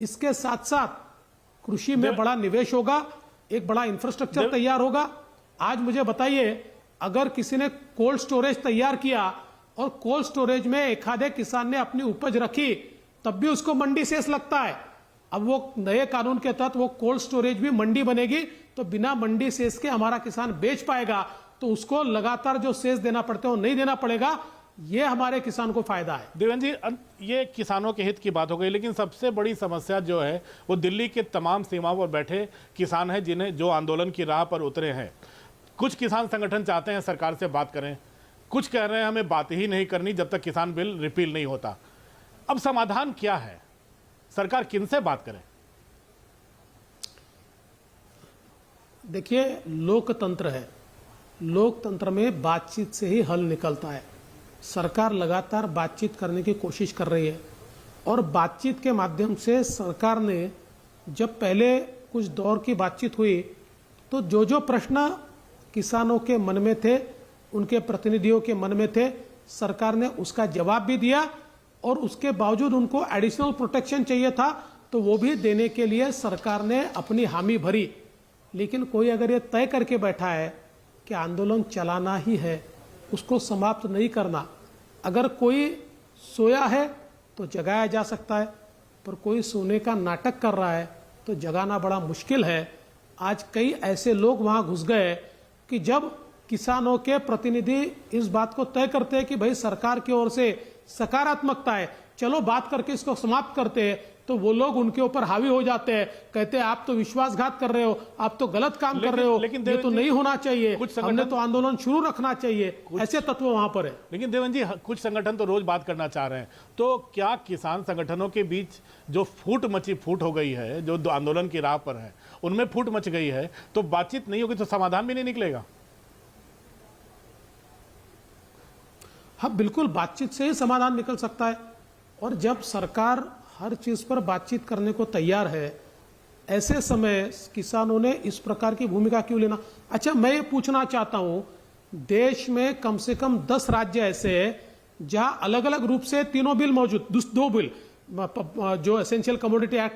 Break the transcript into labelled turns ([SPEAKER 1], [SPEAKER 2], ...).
[SPEAKER 1] इसके साथ साथ कृषि में बड़ा निवेश होगा, एक बड़ा इंफ्रास्ट्रक्चर तैयार होगा। आज मुझे बताइए, अगर किसी ने कोल्ड स्टोरेज तैयार किया और कोल्ड स्टोरेज में एक आधे किसान ने अपनी उपज रखी, तब भी उसको मंडी सेस लगता है। अब वो नए कानून के तहत वो कोल्ड स्टोरेज भी मंडी बनेगी, तो बिना मंडी सेस के हमारा किसान बेच पाएगा, तो उसको लगातार जो सेस देना पड़ते हैं वो नहीं देना पड़ेगा। ये हमारे किसान को फायदा है।
[SPEAKER 2] देवेंद्र जी, ये किसानों के हित की बात हो गई, लेकिन सबसे बड़ी समस्या जो है वो दिल्ली के तमाम सीमाओं पर बैठे किसान हैं, जिन्हें जो आंदोलन की राह पर उतरे हैं। कुछ किसान संगठन चाहते हैं सरकार से बात करें, कुछ कह रहे हैं हमें बात ही नहीं करनी जब तक किसान बिल रिपील नहीं होता। अब समाधान क्या है? सरकार किनसे बात करे?
[SPEAKER 1] देखिए, लोकतंत्र है, लोकतंत्र में बातचीत से ही हल निकलता है। सरकार लगातार बातचीत करने की कोशिश कर रही है और बातचीत के माध्यम से सरकार ने, जब पहले कुछ दौर की बातचीत हुई तो जो जो प्रश्न किसानों के मन में थे, उनके प्रतिनिधियों के मन में थे, सरकार ने उसका जवाब भी दिया और उसके बावजूद उनको एडिशनल प्रोटेक्शन चाहिए था तो वो भी देने के लिए सरकार ने अपनी हामी भरी। लेकिन कोई अगर ये तय करके बैठा है कि आंदोलन चलाना ही है, उसको समाप्त नहीं करना, अगर कोई सोया है तो जगाया जा सकता है, पर कोई सोने का नाटक कर रहा है तो जगाना बड़ा मुश्किल है। आज कई ऐसे लोग वहां घुस गए कि जब किसानों के प्रतिनिधि इस बात को तय करते हैं कि भाई सरकार की ओर से सकारात्मकता है, चलो बात करके इसको समाप्त करते हैं, तो वो लोग उनके ऊपर हावी हो जाते हैं, कहते हैं आप तो विश्वासघात कर रहे हो, आप तो गलत काम कर रहे हो, ये तो नहीं होना चाहिए, हमने तो आंदोलन शुरू रखना चाहिए, ऐसे तत्व वहां पर है।
[SPEAKER 2] लेकिन देवेंद्र जी, कुछ संगठन तो रोज बात करना चाह रहे हैं, तो क्या किसान संगठनों के बीच जो फूट हो गई है, जो आंदोलन की राह पर है, उनमें फूट मच गई है, तो बातचीत नहीं होगी तो समाधान भी नहीं निकलेगा?
[SPEAKER 1] हाँ, बिल्कुल, बातचीत से ही समाधान निकल सकता है। और जब सरकार हर चीज पर बातचीत करने को तैयार है, ऐसे समय किसानों ने इस प्रकार की भूमिका क्यों लेना? अच्छा, मैं ये पूछना चाहता हूं, देश में कम से कम 10 राज्य ऐसे हैं जहां अलग अलग रूप से तीनों बिल मौजूद, 2 बिल, जो एसेंशियल कमोडिटी एक्ट